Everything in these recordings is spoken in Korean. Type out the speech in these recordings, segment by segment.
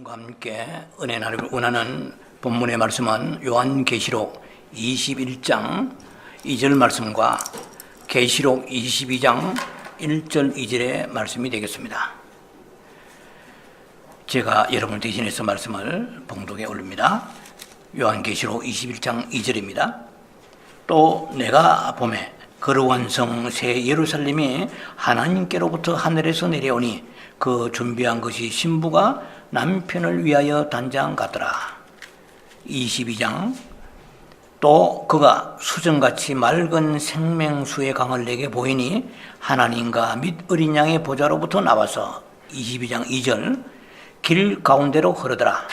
여러분과 함께 은혜 나누길 원하는 본문의 말씀은 요한계시록 21장 2절 말씀과 계시록 22장 1절 2절의 말씀이 되겠습니다. 제가 여러분을 대신해서 말씀을 봉독에 올립니다. 요한계시록 21장 2절입니다. 또 내가 보매 거룩한 성 새 예루살렘이 하나님께로부터 하늘에서 내려오니 그 준비한 것이 신부가 남편을 위하여 단장 같더라. 22장 또 그가 수정같이 맑은 생명수의 강을 내게 보이니 하나님과 및 어린 양의 보좌로부터 나와서 22장 2절 길 가운데로 흐르더라.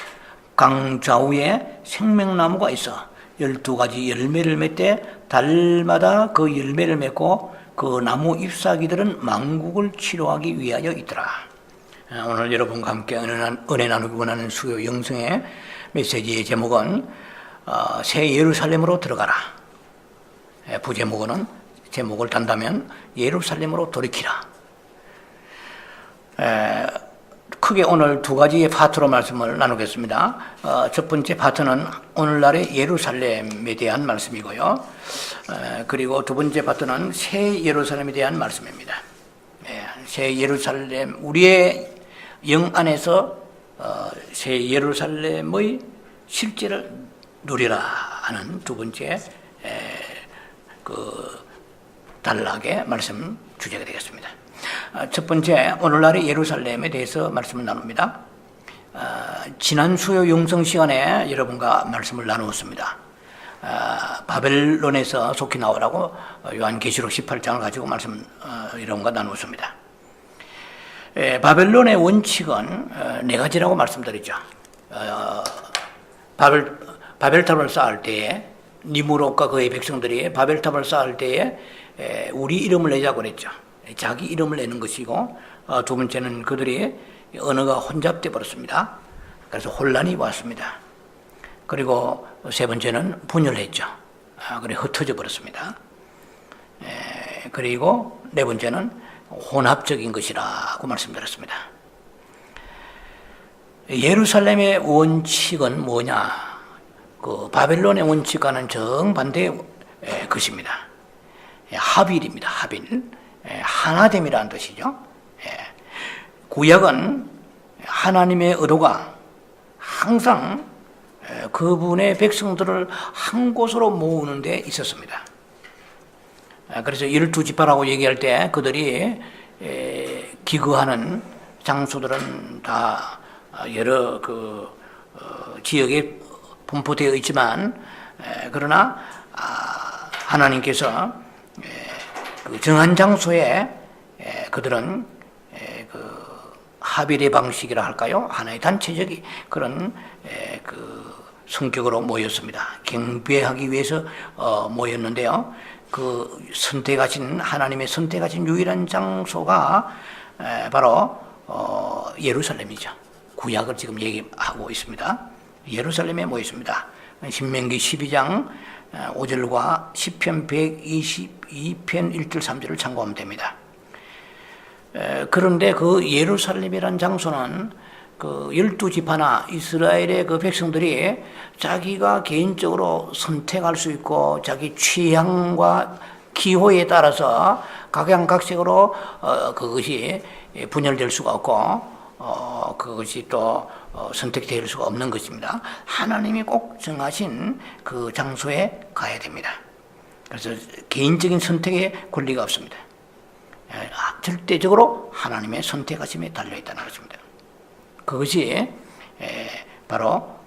강 좌우에 생명나무가 있어 12가지 열매를 맺되 달마다 그 열매를 맺고 그 나무 잎사귀들은 만국을 치료하기 위하여 있더라. 오늘 여러분과 함께 은혜 나누기 원하는 수요 영성의 메시지의 제목은 새 예루살렘으로 들어가라. 부제목은 제목을 단다면 예루살렘으로 돌이키라. 크게 오늘 두 가지의 파트로 말씀을 나누겠습니다. 첫 번째 파트는 오늘날의 예루살렘에 대한 말씀이고요. 그리고 두 번째 파트는 새 예루살렘에 대한 말씀입니다. 새 예루살렘, 우리의 영 안에서 새 예루살렘의 실제를 누리라 하는 두 번째 단락의 말씀 주제가 되겠습니다. 첫 번째, 오늘날의 예루살렘에 대해서 말씀을 나눕니다. 지난 수요 영성 시간에 여러분과 말씀을 나누었습니다. 바벨론에서 속히 나오라고 요한계시록 18장을 가지고 여러분과 나누었습니다. 바벨론의 원칙은 네 가지라고 말씀드리죠. 바벨탑을 쌓을 때에 니무롯과 그의 백성들이 바벨탑을 쌓을 때에 우리 이름을 내자고 그랬죠. 자기 이름을 내는 것이고, 두 번째는 그들이 언어가 혼잡돼 버렸습니다. 그래서 혼란이 왔습니다. 그리고 세 번째는 분열했죠. 그래 흩어져 버렸습니다. 그리고 네 번째는 혼합적인 것이라고 말씀드렸습니다. 예루살렘의 원칙은 뭐냐? 그 바벨론의 원칙과는 정반대의 것입니다. 하빌입니다. 하빌. 하나됨이라는 뜻이죠. 구약은 하나님의 의도가 항상 그분의 백성들을 한 곳으로 모으는 데 있었습니다. 그래서 12지파라고 얘기할 때 그들이 기거하는 장소들은 다 여러 지역에 분포되어 있지만, 그러나 하나님께서 그 정한 장소에 그들은 하빌의 방식이라 할까요? 하나의 단체적인 그런 성격으로 모였습니다. 경배하기 위해서 모였는데요. 그 선택하신 하나님의 선택하신 유일한 장소가 바로 예루살렘이죠. 구약을 지금 얘기하고 있습니다. 예루살렘에 모였습니다. 신명기 12장 5절과 시편 122편 1절 3절을 참고하면 됩니다. 그런데 그 예루살렘이라는 장소는 그 12지파나 이스라엘의 그 백성들이 자기가 개인적으로 선택할 수 있고 자기 취향과 기호에 따라서 각양각색으로 그것이 분열될 수가 없고 그것이 또 선택될 수가 없는 것입니다. 하나님이 꼭 정하신 그 장소에 가야 됩니다. 그래서 개인적인 선택의 권리가 없습니다. 절대적으로 하나님의 선택하심에 달려있다는 것입니다. 그것이 바로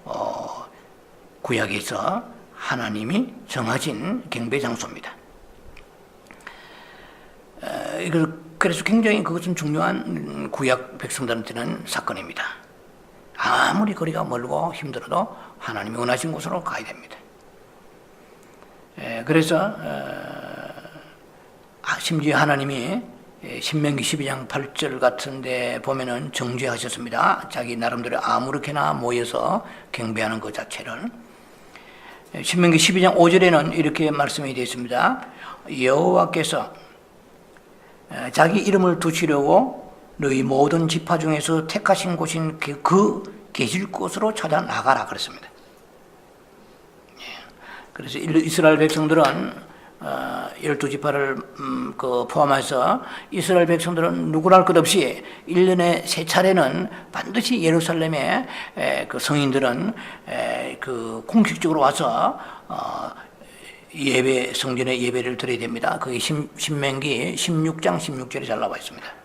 구약에서 하나님이 정하신 경배 장소입니다. 그래서 굉장히 그것은 중요한 구약 백성들한테는 사건입니다. 아무리 거리가 멀고 힘들어도 하나님이 원하신 곳으로 가야 됩니다. 그래서 심지어 하나님이 신명기 12장 8절 같은 데 보면은 정죄하셨습니다. 자기 나름대로 아무렇게나 모여서 경배하는 것 자체를. 신명기 12장 5절에는 이렇게 말씀이 되어 있습니다. 여호와께서 자기 이름을 두시려고 너희 모든 지파 중에서 택하신 곳인 그 계실 곳으로 찾아 나가라 그랬습니다. 그래서 이스라엘 백성들은 12지파를 포함해서 이스라엘 백성들은 누구랄 것 없이 1년에 3차례는 반드시 예루살렘에 그 성인들은 공식적으로 와서 예배, 성전에 예배를 드려야 됩니다. 그게 신명기 16장 16절에 잘 나와 있습니다.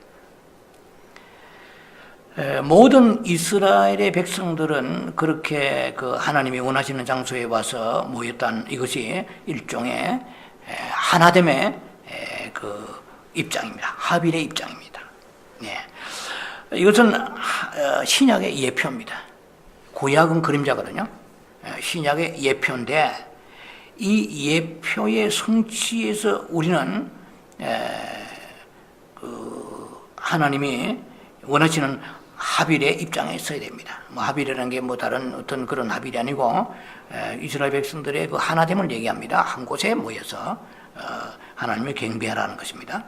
모든 이스라엘의 백성들은 그렇게 그 하나님이 원하시는 장소에 와서 모였다는 이것이 일종의 하나됨의 그 입장입니다. 합일의 입장입니다. 이것은 신약의 예표입니다. 구약은 그림자거든요. 신약의 예표인데 이 예표의 성취에서 우리는 하나님이 원하시는 합일의 입장에 서야 됩니다. 합일이라는 게 다른 어떤 그런 합일이 아니고 이스라엘 백성들의 그 하나됨을 얘기합니다. 한 곳에 모여서 하나님을 경배하라는 것입니다.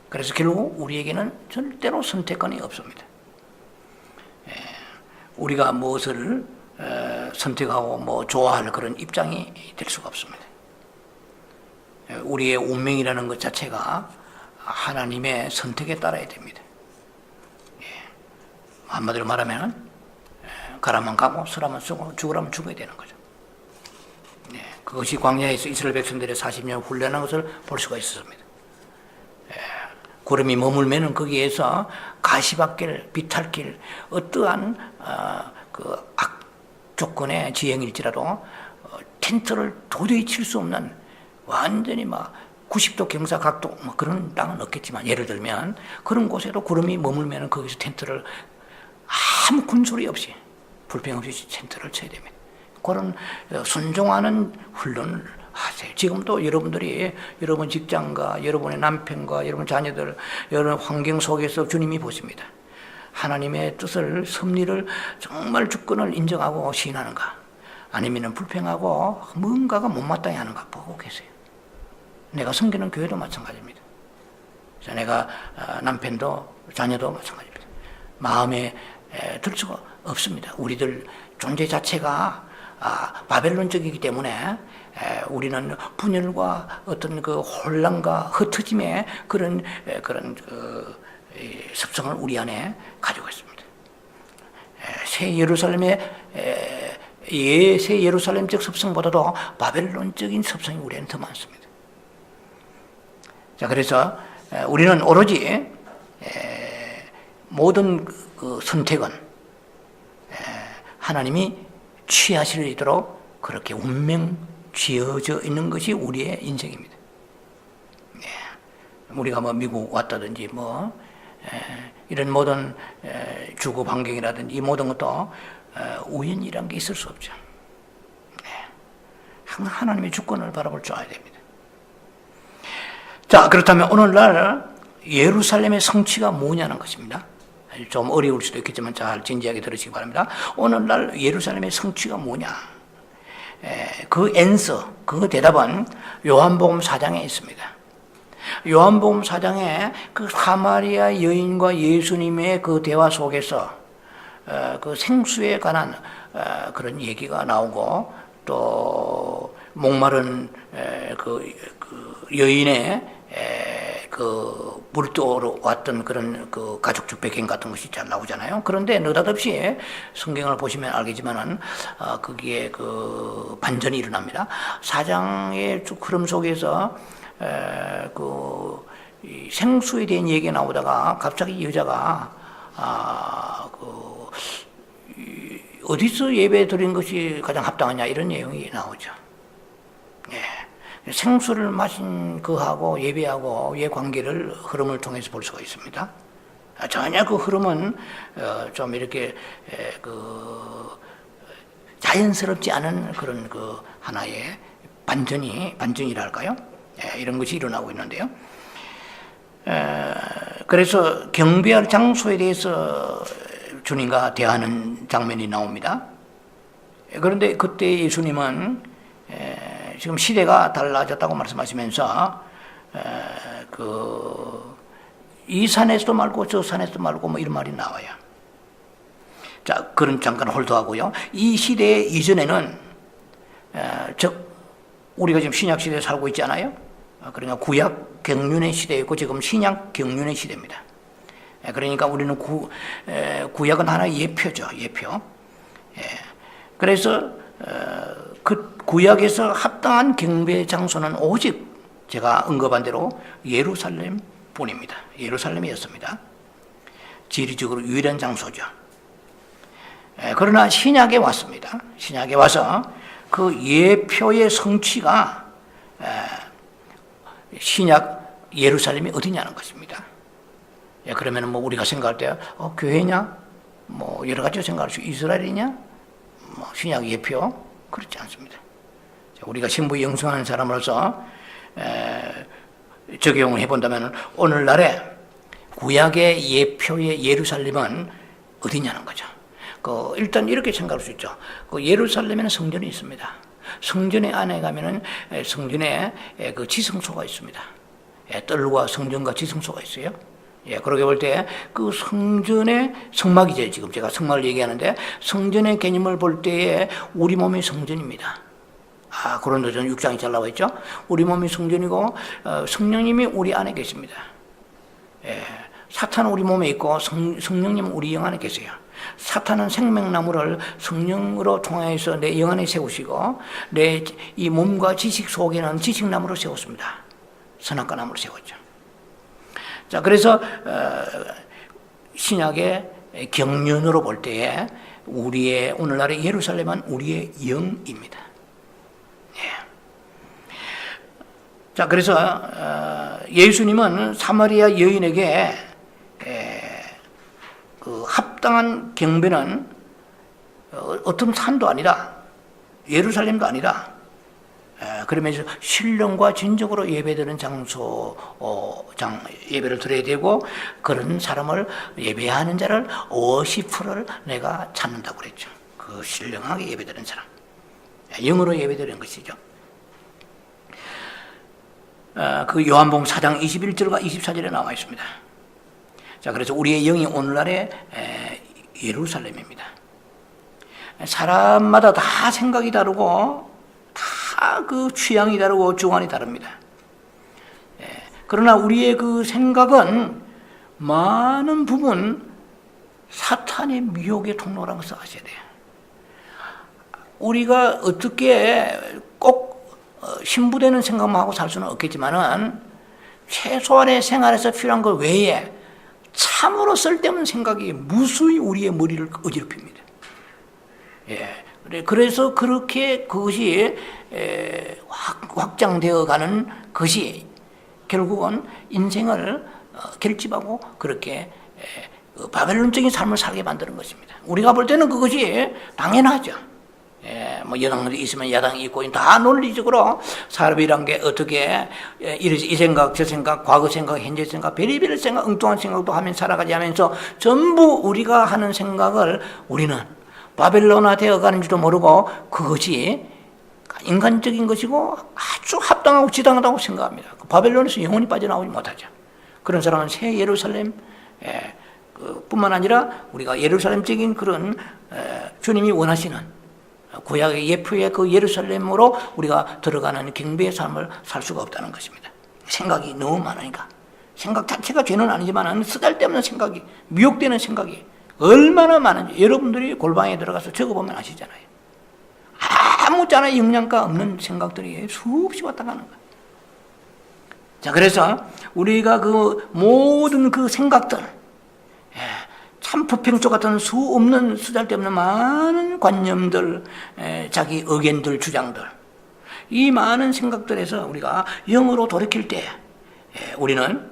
그래서 결국 우리에게는 절대로 선택권이 없습니다. 우리가 무엇을 선택하고 좋아할 그런 입장이 될 수가 없습니다. 우리의 운명이라는 것 자체가 하나님의 선택에 따라야 됩니다. 한마디로 말하면 가라면 가고 쓰라면 쓰고 죽으라면 죽어야 되는 거죠. 그것이 광야에서 이스라엘 백성들의 40년 훈련한 것을 볼 수가 있었습니다. 구름이 머물면은 거기에서 가시밭길, 비탈길, 어떠한 그 악조건의 지형일지라도 텐트를 도저히 칠 수 없는 완전히 90도 경사 각도 그런 땅은 없겠지만 예를 들면 그런 곳에도 구름이 머물면은 거기서 텐트를 아무 군소리 없이 불평 없이 텐트를 쳐야 됩니다. 그런 순종하는 훈련을 하세요. 지금도 여러분들이 여러분 직장과 여러분의 남편과 여러분 자녀들 여러 환경 속에서 주님이 보십니다. 하나님의 뜻을 섭리를 정말 주권을 인정하고 시인하는가 아니면 불평하고 뭔가가 못마땅해 하는가 보고 계세요. 내가 섬기는 교회도 마찬가지입니다. 내가 남편도 자녀도 마찬가지입니다. 마음에 들 수가 없습니다. 우리들 존재 자체가 바벨론적이기 때문에 우리는 분열과 어떤 그 혼란과 흩어짐의 그런 습성을 우리 안에 가지고 있습니다. 새 예루살렘적 습성보다도 바벨론적인 습성이 우리는 더 많습니다. 자, 그래서 우리는 오로지 모든 그 선택은 하나님이 취하시도록 그렇게 운명 쥐어져 있는 것이 우리의 인생입니다. 우리가 미국 왔다든지 이런 모든 주거 환경이라든지 이 모든 것도 우연이란 게 있을 수 없죠. 항상 하나님의 주권을 바라볼 줄 알아야 됩니다. 자, 그렇다면 오늘날 예루살렘의 성취가 뭐냐는 것입니다. 좀 어려울 수도 있겠지만 잘 진지하게 들으시기 바랍니다. 오늘날 예루살렘의 성취가 뭐냐? 그 대답은 요한복음 4장에 있습니다. 요한복음 4장에 그 사마리아 여인과 예수님의 그 대화 속에서 그 생수에 관한 그런 얘기가 나오고 또 목마른 그 여인의 그 물도로 왔던 그런 그 가족적 배경 같은 것이 잘 나오잖아요. 그런데 느닷없이 성경을 보시면 알겠지만은 거기에 그 반전이 일어납니다. 4장의 쭉 흐름 속에서 그 생수에 대한 얘기가 나오다가 갑자기 여자가 어디서 예배 드린 것이 가장 합당하냐 이런 내용이 나오죠. 생수를 마신 그하고 예배하고의 관계를 흐름을 통해서 볼 수가 있습니다. 전혀 그 흐름은 좀 이렇게 자연스럽지 않은 그런 그 하나의 반전이랄까요? 이런 것이 일어나고 있는데요. 그래서 경배할 장소에 대해서 주님과 대하는 장면이 나옵니다. 그런데 그때 예수님은 지금 시대가 달라졌다고 말씀하시면서 이 산에서도 말고 저 산에서도 말고 이런 말이 나와요. 자, 그런 잠깐 홀도하고요. 이 시대 이전에는 즉 우리가 지금 신약 시대에 살고 있지 않아요? 그러니까 구약 경륜의 시대였고 지금 신약 경륜의 시대입니다. 그러니까 우리는 구약은 하나의 예표죠, 예표. 그래서 그 구약에서 합당한 경배 장소는 오직 제가 언급한 대로 예루살렘뿐입니다. 예루살렘이었습니다. 지리적으로 유일한 장소죠. 그러나 신약에 왔습니다. 신약에 와서 그 예표의 성취가 신약 예루살렘이 어디냐는 것입니다. 그러면 뭐 우리가 생각할 때 교회냐, 뭐 여러 가지 생각할 수 이스라엘이냐, 뭐 신약 예표 그렇지 않습니다. 우리가 신부 영성하는 사람으로서 적용을 해본다면 오늘날에 구약의 예표의 예루살렘은 어디냐는 거죠. 일단 이렇게 생각할 수 있죠. 예루살렘에는 성전이 있습니다. 성전의 안에 가면은 성전에 그 지성소가 있습니다. 뜰과 성전과 지성소가 있어요. 그렇게 볼 때 그 성전의 성막이죠. 지금 제가 성막을 얘기하는데 성전의 개념을 볼 때에 우리 몸이 성전입니다. 고린도전 6장이 잘 나와 있죠. 우리 몸이 성전이고 성령님이 우리 안에 계십니다. 사탄은 우리 몸에 있고 성령님은 우리 영 안에 계세요. 사탄은 생명나무를 성령으로 통하여서 내 영 안에 세우시고 내 이 몸과 지식 속에는 지식나무를 세웠습니다. 선악과 나무를 세웠죠. 자, 그래서 신약의 경륜으로 볼 때에 우리의 오늘날의 예루살렘은 우리의 영입니다. 자, 그래서 예수님은 사마리아 여인에게 그 합당한 경배는 어떤 산도 아니다, 예루살렘도 아니다. 그러면서 신령과 진정으로 예배드리는 장소, 예배를 드려야 되고 그런 사람을 예배하는 자를 워시프를 내가 찾는다고 그랬죠. 그 신령하게 예배드리는 사람, 영으로 예배드리는 것이죠. 그 요한복음 4장 21절과 24절에 나와 있습니다. 자, 그래서 우리의 영이 오늘날의 예루살렘입니다. 사람마다 다 생각이 다르고 다 그 취향이 다르고 주관이 다릅니다. 그러나 우리의 그 생각은 많은 부분 사탄의 미혹의 통로라는 것을 아셔야 돼요. 우리가 어떻게 꼭 신부되는 생각만 하고 살 수는 없겠지만은 최소한의 생활에서 필요한 것 외에 참으로 쓸데없는 생각이 무수히 우리의 머리를 어지럽힙니다. 그래서 그렇게 그것이 확장되어 가는 것이 결국은 인생을 결집하고 그렇게 바벨론적인 삶을 살게 만드는 것입니다. 우리가 볼 때는 그것이 당연하죠. 뭐 여당이 있으면 야당이 있고 다 논리적으로 사람이란 게 어떻게 이 생각 저 생각 과거 생각 현재 생각 별의별 생각 엉뚱한 생각도 하면서 살아가지 하면서 전부 우리가 하는 생각을 우리는 바벨론화 되어가는지도 모르고 그것이 인간적인 것이고 아주 합당하고 지당하다고 생각합니다. 바벨론에서 영원히 빠져나오지 못하죠. 그런 사람은 새 예루살렘 뿐만 아니라 우리가 예루살렘적인 그런 주님이 원하시는 구약의 예표의 그 예루살렘으로 우리가 들어가는 경배의 삶을 살 수가 없다는 것입니다. 생각이 너무 많으니까. 생각 자체가 죄는 아니지만 쓰잘데없는 생각이, 미혹되는 생각이 얼마나 많은지 여러분들이 골방에 들어가서 적어보면 아시잖아요. 아무짝나 영양가 없는 생각들이 수없이 왔다 가는 거예요. 자, 그래서 우리가 그 모든 그 생각들, 참 부평초 같은 수 없는 쓰잘데없는 많은 관념들, 자기 의견들, 주장들, 이 많은 생각들에서 우리가 영으로 돌이킬 때 우리는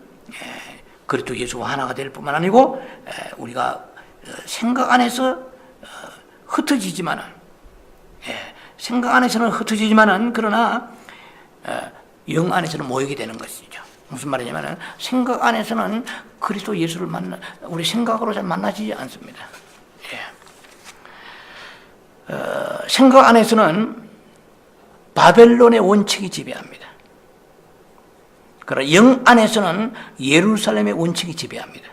그리스도 예수와 하나가 될 뿐만 아니고 우리가 생각 안에서 흩어지지만은 생각 안에서는 흩어지지만은 그러나 영 안에서는 모이게 되는 것이죠. 무슨 말이냐면은 생각 안에서는 그리스도 예수를 우리 생각으로 잘 만나지 않습니다. 생각 안에서는 바벨론의 원칙이 지배합니다. 그러나 영 안에서는 예루살렘의 원칙이 지배합니다.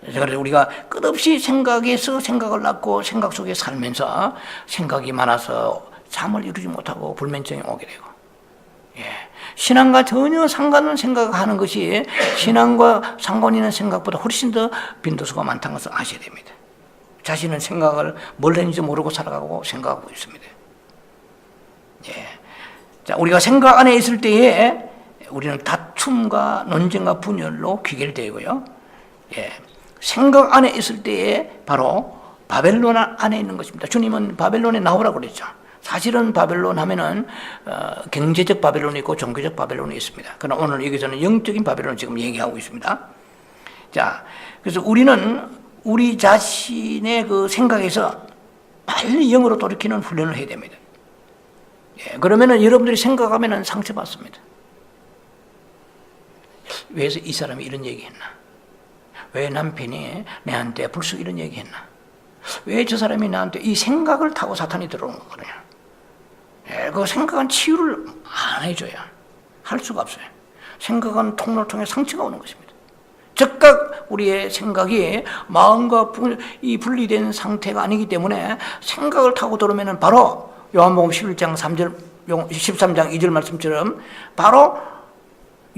그래서 우리가 끝없이 생각에서 생각을 낳고 생각 속에 살면서 생각이 많아서 잠을 이루지 못하고 불면증이 오게 되고, 신앙과 전혀 상관없는 생각을 하는 것이 신앙과 상관 있는 생각보다 훨씬 더 빈도수가 많다는 것을 아셔야 됩니다. 자신은 생각을 뭘 했는지 모르고 살아가고 생각하고 있습니다. 자, 우리가 생각 안에 있을 때에 우리는 다툼과 논쟁과 분열로 귀결되고요. 생각 안에 있을 때에 바로 바벨론 안에 있는 것입니다. 주님은 바벨론에 나오라고 그랬죠. 사실은 바벨론 하면은 경제적 바벨론이 있고 종교적 바벨론이 있습니다. 그러나 오늘 여기서는 영적인 바벨론을 지금 얘기하고 있습니다. 자, 그래서 우리는 우리 자신의 그 생각에서 빨리 영으로 돌이키는 훈련을 해야 됩니다. 그러면은 여러분들이 생각하면은 상처받습니다. 왜 이 사람이 이런 얘기했나? 왜 남편이 내한테 불쑥 이런 얘기했나? 왜 저 사람이 나한테 이 생각을 타고 사탄이 들어오는 거거든요. 그 생각은 치유를 안 해줘야 할 수가 없어요. 생각은 통로를 통해 상처가 오는 것입니다. 즉각 우리의 생각이 마음과 분리된 상태가 아니기 때문에 생각을 타고 들어오면 바로 요한복음 11장 3절, 13장 2절 말씀처럼 바로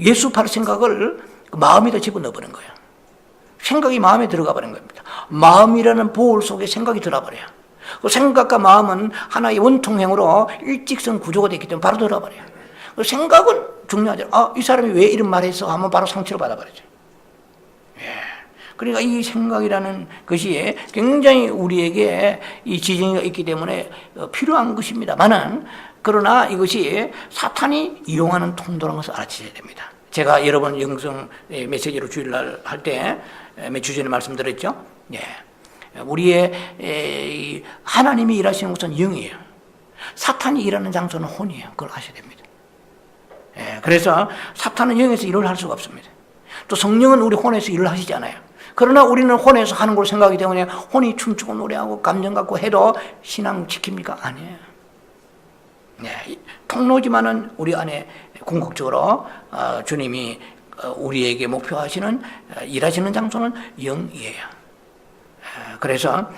예수 팔 생각을 마음에다 집어넣어버린 거예요. 생각이 마음에 들어가 버린 겁니다. 마음이라는 보울 속에 생각이 들어버려요. 그 생각과 마음은 하나의 원통형으로 일직선 구조가 되기 때문에 바로 들어버려요. 그 생각은 중요하죠. 이 사람이 왜 이런 말을 했어? 하면 바로 상처를 받아버리죠. 그러니까 이 생각이라는 것이 굉장히 우리에게 이 지정이 있기 때문에 필요한 것입니다만은, 그러나 이것이 사탄이 이용하는 통도라는 것을 알아채야 됩니다. 제가 여러 번 영성 메시지로 주일날 할 때 몇 주 전에 말씀드렸죠. 우리의 하나님이 일하시는 것은 영이에요. 사탄이 일하는 장소는 혼이에요. 그걸 아셔야 됩니다. 그래서 사탄은 영에서 일을 할 수가 없습니다. 또 성령은 우리 혼에서 일을 하시지 않아요. 그러나 우리는 혼에서 하는 걸 생각하기 때문에 혼이 춤추고 노래하고 감정 갖고 해도 신앙 지킵니까? 아니에요. 통로지만은 우리 안에 궁극적으로 주님이 우리에게 목표하시는 일하시는 장소는 영이에요. 그래서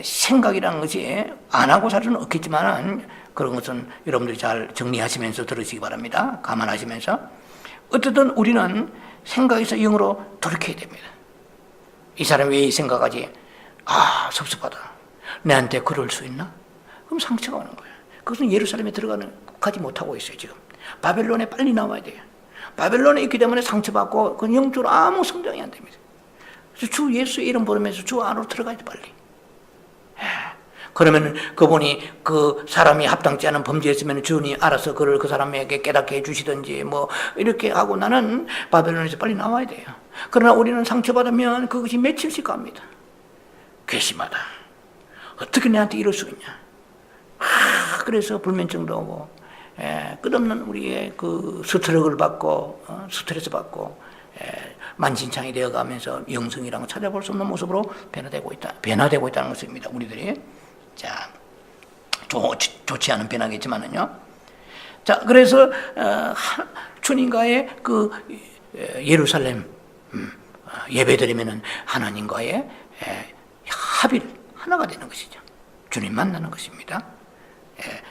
생각이라는 것이 안 하고 살 수는 없겠지만 그런 것은 여러분들이 잘 정리하시면서 들으시기 바랍니다. 감안하시면서 어쨌든 우리는 생각에서 영으로 돌이켜야 됩니다. 이 사람이 왜 이 생각하지? 섭섭하다. 내한테 그럴 수 있나? 그럼 상처가 오는 거예요. 그것은 예루살렘에 가지 못하고 있어요. 지금 바벨론에 빨리 나와야 돼요. 바벨론에 있기 때문에 상처받고 그 영적으로 아무 성장이 안 됩니다. 그래서 주 예수의 이름 부르면서 주 안으로 들어가야 돼 빨리. 그러면 그분이 그 사람이 합당치 않은 범죄했으면 주님이 알아서 그를 그 사람에게 깨닫게 해주시든지 뭐 이렇게 하고 나는 바벨론에서 빨리 나와야 돼요. 그러나 우리는 상처받으면 그것이 며칠씩 갑니다. 괘씸하다. 어떻게 내한테 이럴 수 있냐. 그래서 불면증도 오고 끝없는 우리의 그 스트레스를 받고 만신창이 되어가면서 영성이라는 걸 찾아볼 수 없는 모습으로 변화되고 있다는 것입니다. 우리들이. 자, 좋지 않은 변화겠지만은요. 자, 그래서 주님과의 그 예루살렘 예배드리면은 하나님과의 합일 하나가 되는 것이죠. 주님 만나는 것입니다.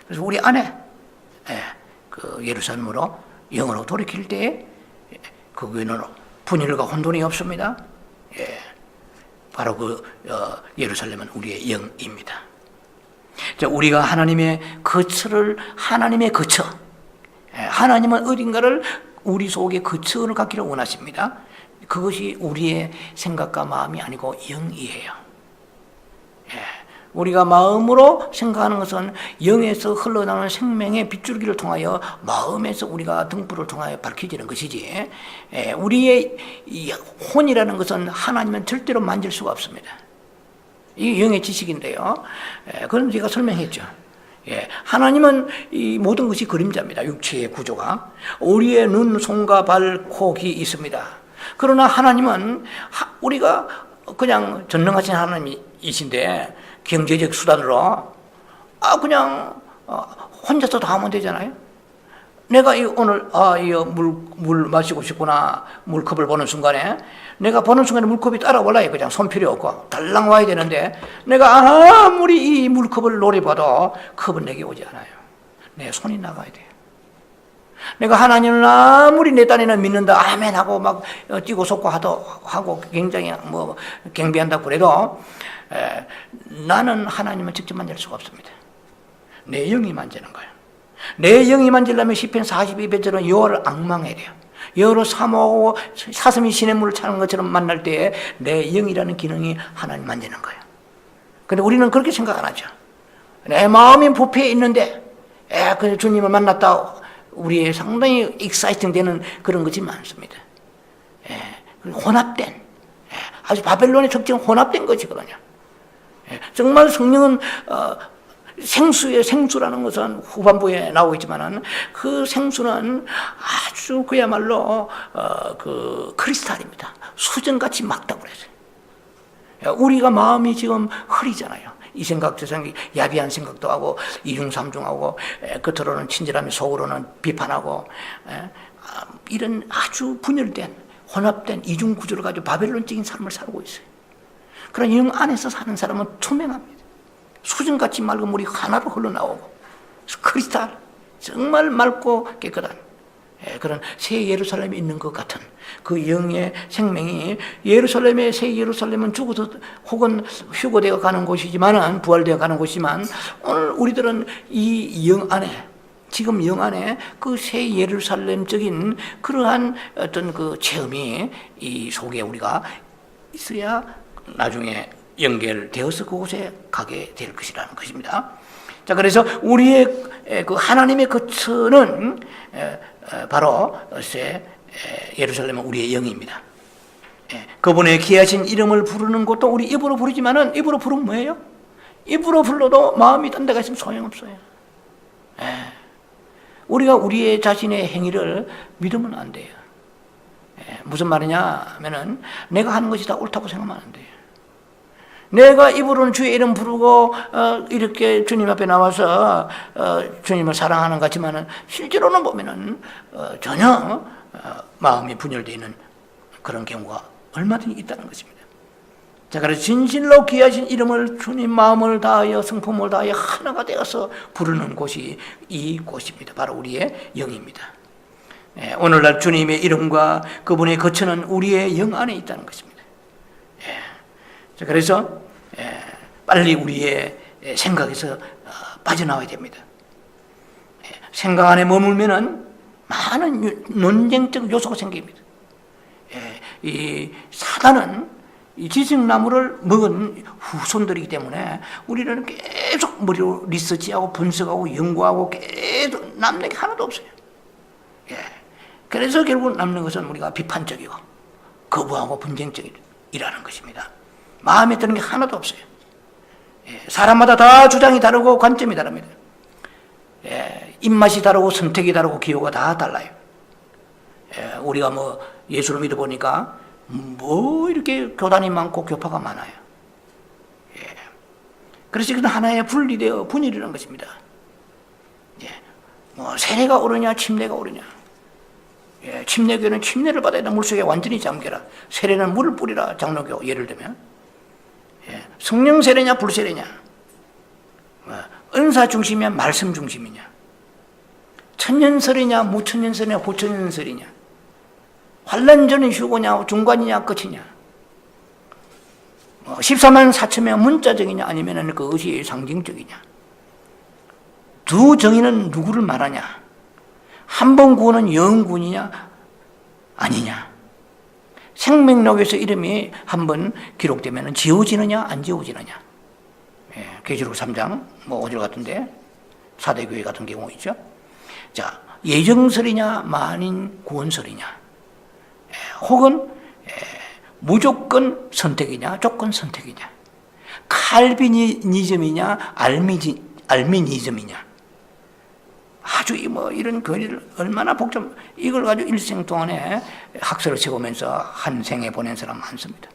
그래서 우리 안에 그 예루살렘으로 영으로 돌이킬 때에 거기는 분열과 혼돈이 없습니다. 바로 그 예루살렘은 우리의 영입니다. 자, 우리가 하나님의 거처를 하나님은 어딘가를 우리 속에 거처를 갖기를 원하십니다. 그것이 우리의 생각과 마음이 아니고 영이에요. 우리가 마음으로 생각하는 것은 영에서 흘러나오는 생명의 빗줄기를 통하여 마음에서 우리가 등불을 통하여 밝혀지는 것이지, 우리의 이 혼이라는 것은 하나님은 절대로 만질 수가 없습니다. 이게 영의 지식인데요. 그건 제가 설명했죠. 하나님은 이 모든 것이 그림자입니다. 육체의 구조가. 우리의 눈, 손과 발, 코, 귀 있습니다. 그러나 하나님은 우리가 그냥 전능하신 하나님이신데 경제적 수단으로 그냥 혼자서 다 하면 되잖아요. 내가 오늘 물 마시고 싶구나. 물컵을 보는 순간에 내가 보는 순간에 물컵이 따라올라요. 그냥 손 필요 없고 달랑 와야 되는데 내가 아무리 이 물컵을 노려봐도 컵은 내게 오지 않아요. 내 손이 나가야 돼요. 내가 하나님을 아무리 내 딴에는 믿는다 아멘하고 막 뛰고 솟고 하고 굉장히 경배한다고 그래도 나는 하나님을 직접 만질 수가 없습니다. 내 영이 만지는 거예요. 내 영이 만지려면 시편 42편처럼 여호와를 앙망해야 돼요. 여호와를 사모하고 사슴이 시냇물을 찾는 것처럼 만날 때에 내 영이라는 기능이 하나님 만지는 거예요. 근데 우리는 그렇게 생각 안 하죠. 내 마음이 부패해 있는데 그 주님을 만났다 우리의 상당히 익사이팅 되는 그런 것이 많습니다. 혼합된 아주 바벨론의 특징은 혼합된 것이거든요. 정말 성령은 생수의 생수라는 것은 후반부에 나오겠지만은 그 생수는 아주 그야말로 그 크리스탈입니다. 수정같이 막다고 그랬어요. 우리가 마음이 지금 흐리잖아요. 이 생각 저 생각 야비한 생각도 하고 이중삼중하고 겉으로는 친절하며 속으로는 비판하고 이런 아주 분열된 혼합된 이중 구조를 가지고 바벨론적인 삶을 살고 있어요. 그런 영 안에서 사는 사람은 투명합니다. 수정같이 맑은 물이 하나로 흘러나오고 크리스탈 정말 맑고 깨끗한 그런 새 예루살렘에 있는 것 같은 그 영의 생명이 예루살렘의 새 예루살렘은 죽어서 혹은 휴거되어 가는 곳이지만은 부활되어 가는 곳이지만 오늘 우리들은 이 영 안에 지금 영 안에 그 새 예루살렘적인 그러한 어떤 그 체험이 이 속에 우리가 있어야 나중에 연결되어서 그곳에 가게 될 것이라는 것입니다. 자, 그래서 우리의 그 하나님의 거처는 바로 예루살렘은 우리의 영입니다. 그분의 귀하신 이름을 부르는 것도 우리 입으로 부르지만은 입으로 부르면 뭐예요? 입으로 불러도 마음이 딴 데가 있으면 소용없어요. 우리가 우리의 자신의 행위를 믿으면 안 돼요. 무슨 말이냐 하면은 내가 하는 것이 다 옳다고 생각하면 안 돼요. 내가 입으로는 주의 이름 부르고 이렇게 주님 앞에 나와서 주님을 사랑하는 것 같지만은 실제로는 보면은 전혀 마음이 분열되어 있는 그런 경우가 얼마든지 있다는 것입니다. 자, 그래서 진실로 귀하신 이름을 주님 마음을 다하여 성품을 다하여 하나가 되어서 부르는 곳이 이 곳입니다. 바로 우리의 영입니다. 오늘날 주님의 이름과 그분의 거처는 우리의 영 안에 있다는 것입니다. 자, 그래서 빨리 우리의 생각에서 빠져나와야 됩니다. 생각 안에 머물면은 많은 논쟁적 요소가 생깁니다. 이 사단은 이 지식나무를 먹은 후손들이기 때문에 우리는 계속 머리로 리서치하고 분석하고 연구하고 계속 남는 게 하나도 없어요. 그래서 결국 남는 것은 우리가 비판적이고 거부하고 분쟁적이라는 것입니다. 마음에 드는 게 하나도 없어요. 사람마다 다 주장이 다르고 관점이 다릅니다. 입맛이 다르고 선택이 다르고 기호가 다 달라요. 우리가 예수를 믿어보니까 이렇게 교단이 많고 교파가 많아요. 그래서 이건 하나의 분리되어 분열이라는 것입니다. 세례가 옳으냐 침례가 옳으냐. 침례교는 침례를 받아야 돼. 물속에 완전히 잠겨라. 세례는 물을 뿌리라. 장로교 예를 들면 성령 세례냐 불세례냐, 은사 중심이냐 말씀 중심이냐, 천년설이냐 무천년설이냐 고천년설이냐, 환난 전에 휴거냐 중간이냐 끝이냐, 14만 4천명 문자적이냐 아니면 그것이 상징적이냐, 두 정의는 누구를 말하냐, 한 번 구원은 영구원이냐 아니냐, 생명록에서 이름이 한번 기록되면 지워지느냐 안 지워지느냐. 계시록 3장 5절 같은데 사대교회 같은 경우 있죠. 자, 예정설이냐 만인 구원설이냐, 혹은 무조건 선택이냐 조건 선택이냐, 칼비니즘이냐 알미니즘이냐. 아주 이런 교리를 얼마나 복잡, 이걸 가지고 일생 동안에 학설을 세우면서 한 생에 보낸 사람 많습니다.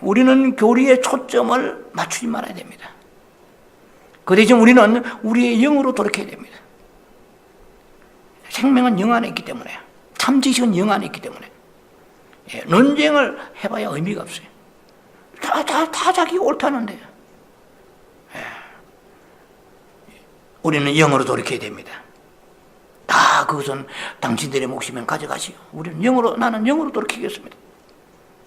우리는 교리의 초점을 맞추지 말아야 됩니다. 그 대신 우리는 우리의 영으로 돌이켜야 됩니다. 생명은 영 안에 있기 때문에, 참 지식은 영 안에 있기 때문에 논쟁을 해봐야 의미가 없어요. 다 자기가 옳다는데. 우리는 영으로 돌이켜야 됩니다. 다 그것은 당신들의 몫이면 가져가시오. 우리는 나는 영으로 돌이키겠습니다.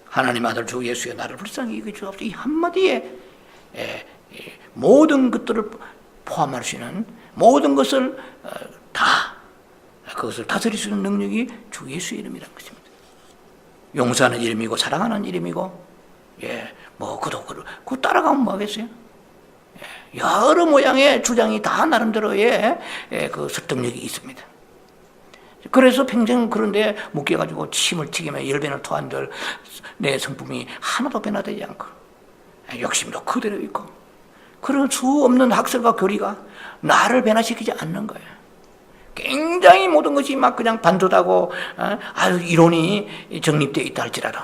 하나님 아들 주 예수여 나를 불쌍히 여겨 주옵소서. 이 한마디에 모든 것들을 포함할 수 있는 모든 것을 다 그것을 다스릴 수 있는 능력이 주 예수의 이름이라는 것입니다. 용서하는 이름이고 사랑하는 이름이고 그거 따라가면 뭐 하겠어요? 여러 모양의 주장이 다 나름대로의 그 설득력이 있습니다. 그래서 평생 그런데 묶여가지고 침을 튀기며 열변을 토한들 내 성품이 하나도 변화되지 않고 욕심도 그대로 있고 그런 수 없는 학설과 교리가 나를 변화시키지 않는 거예요. 굉장히 모든 것이 막 그냥 반듯하고 아주 이론이 정립되어 있다 할지라도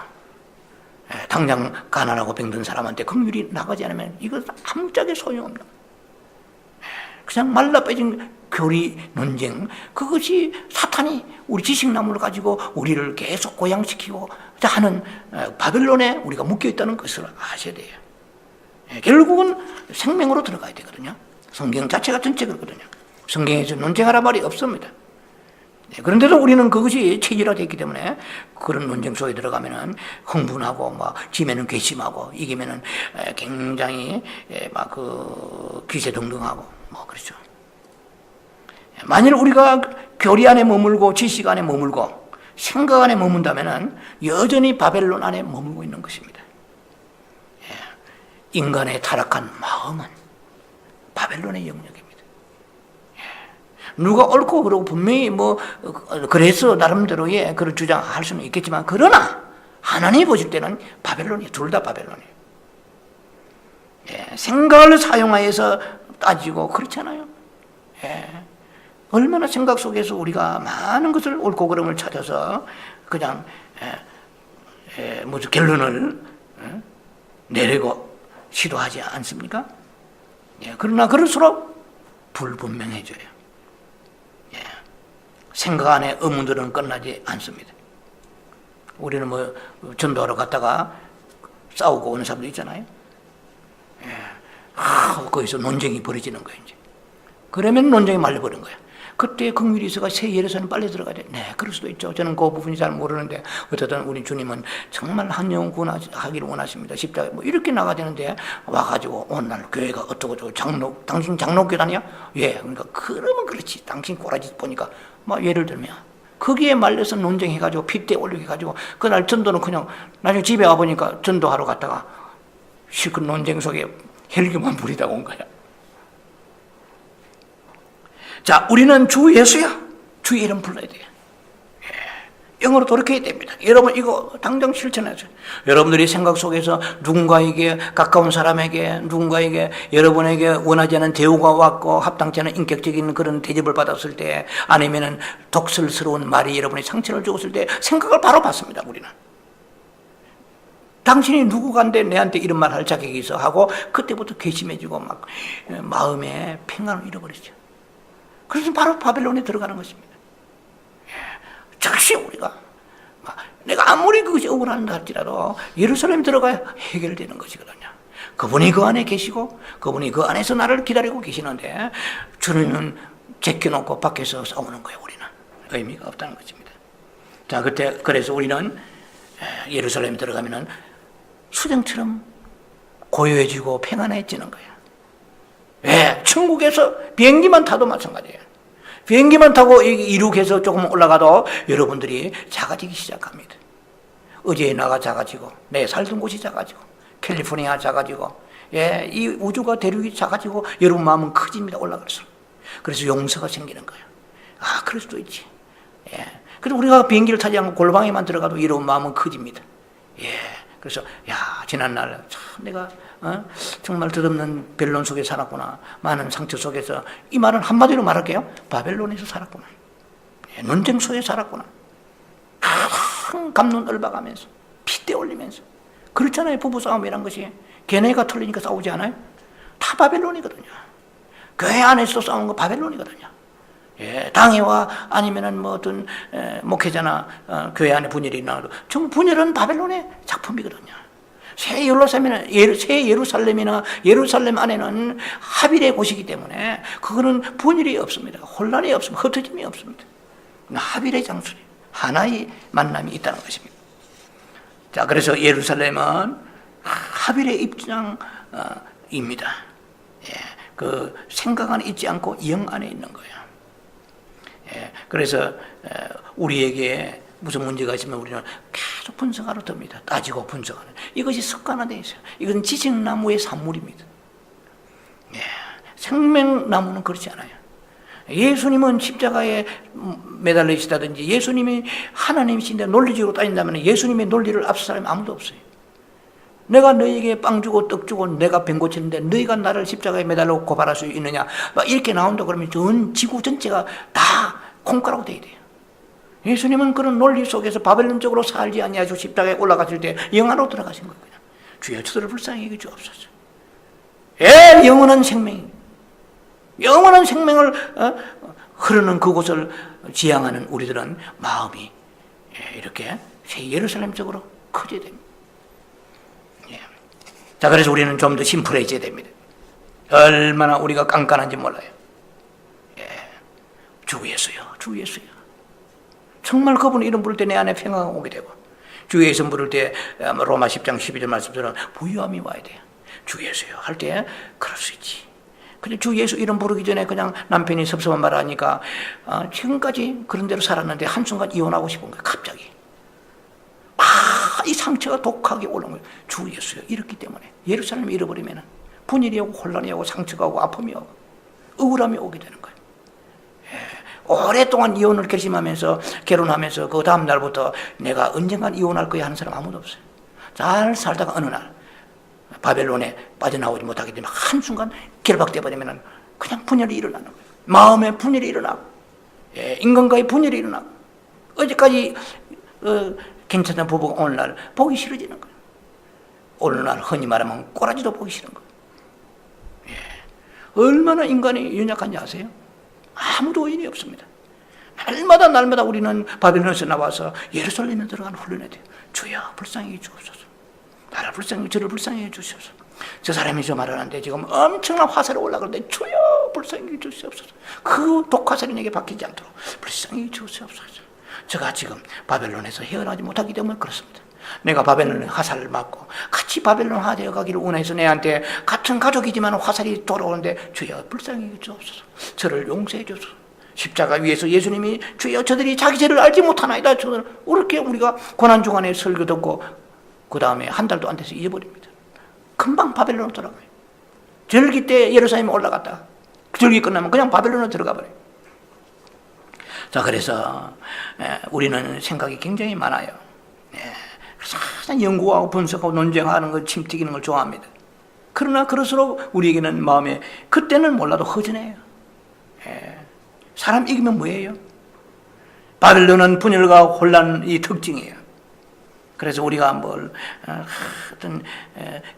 당장 가난하고 병든 사람한테 긍휼이 나가지 않으면 이거 아무짝에 소용없다. 그냥 말라 빠진 교리 논쟁, 그것이 사탄이 우리 지식나무를 가지고 우리를 계속 고양시키고 하는 바벨론에 우리가 묶여있다는 것을 아셔야 돼요. 결국은 생명으로 들어가야 되거든요. 성경 자체가 전체 그렇거든요. 성경에서 논쟁하라 말이 없습니다. 그런데도 우리는 그것이 체질화되어 있기 때문에 그런 논쟁 속에 들어가면은 흥분하고 지면은 괘씸하고 이기면은 굉장히 기세등등하고 그렇죠. 만일 우리가 교리 안에 머물고 지식 안에 머물고 생각 안에 머문다면은 여전히 바벨론 안에 머물고 있는 것입니다. 인간의 타락한 마음은 바벨론의 영역입니다. 누가 옳고 그러고 분명히 그래서 나름대로의 그런 주장할 수는 있겠지만 그러나 하나님이 보실 때는 바벨론이 둘 다 바벨론이에요. 생각을 사용하여서 따지고 그렇잖아요. 얼마나 생각 속에서 우리가 많은 것을 옳고 그름을 찾아서 그냥 무슨 결론을 내리고 시도하지 않습니까? 그러나 그럴수록 불분명해져요. 생각 안에 의문들은 끝나지 않습니다. 우리는 전도하러 갔다가 싸우고 오는 사람도 있잖아요. 거기서 논쟁이 벌어지는 거예요. 이제. 그러면 논쟁이 말려버린 거예요. 그때 긍휼이 있어가 새 예루살렘 빨리 들어가야 돼. 네, 그럴 수도 있죠. 저는 그 부분이 잘 모르는데 어쨌든 우리 주님은 정말 한 영혼 구원하기를 원하십니다. 십자가 이렇게 나가야 되는데 와가지고 오늘 교회가 어쩌고 당신 장로교 다녀? 예, 그러니까 그러면 그렇지. 당신 꼬라지 보니까 예를 들면 거기에 말려서 논쟁해가지고 핏대 올리게가지고 그날 전도는 그냥 나중에 집에 와보니까 전도하러 갔다가 실컷 논쟁 속에 헬기만 부리다 온 거야. 자, 우리는 주 예수야. 주 이름 불러야 돼요. 영으로 돌이켜야 됩니다. 여러분 이거 당장 실천하세요. 여러분들이 생각 속에서 누군가에게 가까운 사람에게 누군가에게 여러분에게 원하지 않은 대우가 왔고 합당치 않은 인격적인 그런 대접을 받았을 때 아니면은 독설스러운 말이 여러분의 상처를 주었을 때 생각을 바로 받습니다. 우리는. 당신이 누구간데 내한테 이런 말 할 자격이 있어 하고 그때부터 괘씸해지고 마음에 평안을 잃어버리죠. 그래서 바로 바벨론에 들어가는 것입니다. 즉시 우리가 내가 아무리 그것이 억울한다 할지라도 예루살렘 들어가야 해결되는 것이거든요. 그분이 그 안에 계시고 그분이 그 안에서 나를 기다리고 계시는데 주님은 제껴놓고 밖에서 싸우는 거예요. 우리는 의미가 없다는 것입니다. 자, 그래서 우리는 예루살렘 들어가면은 수정처럼 고요해지고 평안해지는 거예요. 왜? 천국에서 비행기만 타도 마찬가지예요. 비행기만 타고 이륙해서 조금 올라가도 여러분들이 작아지기 시작합니다. 어제 나가 작아지고 내 살던 곳이 작아지고 캘리포니아 작아지고 이 우주가 대륙이 작아지고 여러분 마음은 커집니다. 올라갈수록. 그래서 용서가 생기는 거예요. 그럴 수도 있지. 그래서 우리가 비행기를 타지 않고 골방에만 들어가도 여러분 마음은 커집니다. 그래서 지난날 참 내가 정말 덧없는 변론 속에 살았구나. 많은 상처 속에서 이 말은 한마디로 말할게요. 바벨론에서 살았구나. 논쟁 속에 살았구나. 감론 얼박하면서 핏대 올리면서 그렇잖아요. 부부싸움이란 것이 걔네가 틀리니까 싸우지 않아요? 다 바벨론이거든요. 교회 안에서 싸우는 거 바벨론이거든요. 예, 당회와 아니면은 뭐 어떤 목회자나 교회 안에 분열이 나도 정 분열은 바벨론의 작품이거든요. 새 예루살렘이나 예루살렘 안에는 합일의 곳이기 때문에 그거는 분열이 없습니다. 혼란이 없습니다. 흩어짐이 없습니다. 합일의 장소에 하나의 만남이 있다는 것입니다. 자, 그래서 예루살렘은 합일의 입장입니다. 예, 그 생각 안에 있지 않고 영 안에 있는 거예요. 예, 그래서 우리에게 무슨 문제가 있으면 우리는 계속 분석하러 듭니다. 따지고 분석하는. 이것이 습관화되어 있어요. 이건 지식나무의 산물입니다. 예, 생명나무는 그렇지 않아요. 예수님은 십자가에 매달려 있다든지 예수님이 하나님이신데 논리적으로 따진다면 예수님의 논리를 앞서 사람이 아무도 없어요. 내가 너희에게 빵 주고 떡 주고 내가 병 고치는데 너희가 나를 십자가에 매달려 고발할 수 있느냐 막 이렇게 나온다 그러면 전 지구 전체가 다 콩가루가 돼야 돼요. 예수님은 그런 논리 속에서 바벨론적으로 살지 아니하시고 십자가에 올라가실 때 영안으로 들어가신 거예요. 주여 저들을 불쌍히 여겨 주옵소서. 예, 영원한 생명이 영원한 생명을 흐르는 그곳을 지향하는 우리들은 마음이 이렇게 새 예루살렘 쪽으로 커져야 됩니다. 예. 자, 그래서 우리는 좀 더 심플해져야 됩니다. 얼마나 우리가 깐깐한지 몰라요. 예. 주 예수요, 주 예수요. 정말 그분 이름 부를 때 내 안에 평화가 오게 되고 주 예수 부를 때 로마 10장 12절 말씀처럼 부유함이 와야 돼요. 주 예수요 할 때 그럴 수 있지. 근데 주 예수 이름 부르기 전에 그냥 남편이 섭섭한 말 하니까 지금까지 그런 대로 살았는데 한순간 이혼하고 싶은 거예요. 갑자기 이 상처가 독하게 올라온 거예요. 주 예수요 이렇기 때문에 예루살렘 잃어버리면 분열이 오고 혼란이 오고 상처가 오고 아픔이 오고 억울함이 오게 되는 거예요. 오랫동안 이혼을 결심하면서 결혼하면서 그 다음 날부터 내가 언젠간 이혼할 거야 하는 사람 아무도 없어요. 잘 살다가 어느 날 바벨론에 빠져나오지 못하게 되면 한순간 결박돼 버리면 그냥 분열이 일어나는 거예요. 마음의 분열이 일어나고 인간과의 분열이 일어나고 어제까지 괜찮던 부부가 오늘날 보기 싫어지는 거예요. 오늘날 흔히 말하면 꼬라지도 보기 싫은 거예요. 얼마나 인간이 연약한지 아세요? 아무도 의인이 없습니다. 날마다 우리는 바벨론에서 나와서 예루살렘에 들어가는 훈련해야 돼요. 주여 불쌍히 주옵소서. 나를 불쌍히 저를 불쌍히 주시옵소서. 저 사람이 저 말하는데 지금 엄청난 화살이 올라가는데 주여 불쌍히 주시옵소서. 그 독화살이 내게 박히지 않도록 불쌍히 주시옵소서. 제가 지금 바벨론에서 헤어나지 못하기 때문에 그렇습니다. 내가 바벨론에 화살을 맞고 같이 바벨론화 되어 가기를 원해서 내한테 같은 가족이지만 화살이 돌아오는데 주여 불쌍히 주옵소서. 저를 용서해 주소서. 십자가 위에서 예수님이 주여 저들이 자기 죄를 알지 못하나이다. 저들 이렇게 우리가 고난주간에 설교 듣고 그 다음에 한 달도 안 돼서 잊어버립니다. 금방 바벨론으로 돌아가요. 절기 때 예루살렘에 올라갔다 절기 끝나면 그냥 바벨론으로 들어가 버려요. 자, 그래서 우리는 생각이 굉장히 많아요. 그래서 항상 연구하고 분석하고 논쟁하는 걸 침튀기는 걸 좋아합니다. 그러나 그럴수록 우리에게는 마음에 그때는 몰라도 허전해요. 사람 이기면 뭐예요? 바벨론은 분열과 혼란이 특징이에요. 그래서 우리가 어떤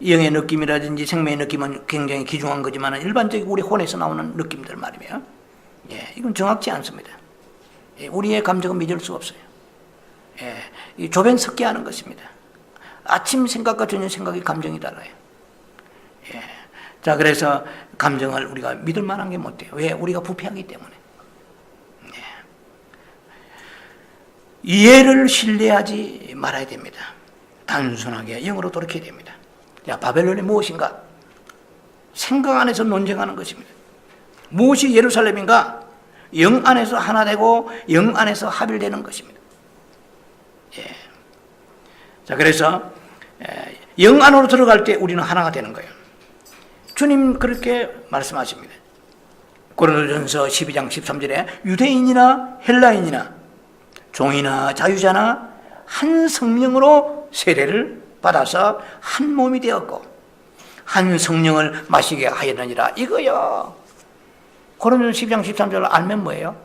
영의 느낌이라든지 생명의 느낌은 굉장히 귀중한 거지만 일반적인 우리 혼에서 나오는 느낌들 말이에요. 이건 정확치 않습니다. 우리의 감정은 믿을 수 없어요. 이 조변 섞게 하는 것입니다. 아침 생각과 저녁 생각이 감정이 달라요. 자, 그래서 감정을 우리가 믿을 만한 게 못 돼요. 왜? 우리가 부패하기 때문에. 이해를 신뢰하지 말아야 됩니다. 단순하게 영으로 돌이켜야 됩니다. 자, 바벨론이 무엇인가? 생각 안에서 논쟁하는 것입니다. 무엇이 예루살렘인가? 영 안에서 하나 되고 영 안에서 합일되는 것입니다. 자, 그래서 영 안으로 들어갈 때 우리는 하나가 되는 거예요. 주님 그렇게 말씀하십니다. 고린도전서 12장 13절에 유대인이나 헬라인이나 종이나 자유자나 한 성령으로 세례를 받아서 한 몸이 되었고 한 성령을 마시게 하였느니라. 이거요. 고린도전서 12장 13절을 알면 뭐예요?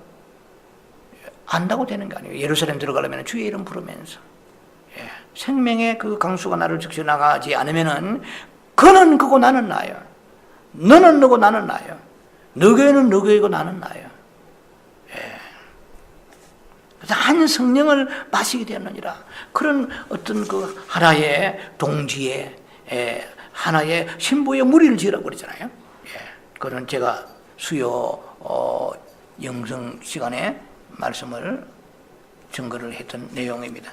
안다고 되는 게 아니에요. 예루살렘 들어가려면 주의 이름 부르면서 생명의 그 강수가 나를 적셔 나가지 않으면은 그는 그고 나는 나요. 너는 너고 나는 나요. 너 교회는 너 교회고 나는 나요. 그래서 한 성령을 마시게 되었느니라. 그런 어떤 그 하나의 동지의 하나의 신부의 무리를 지으라고 그러잖아요. 그건 제가 수요 영성 시간에 말씀을 증거를 했던 내용입니다.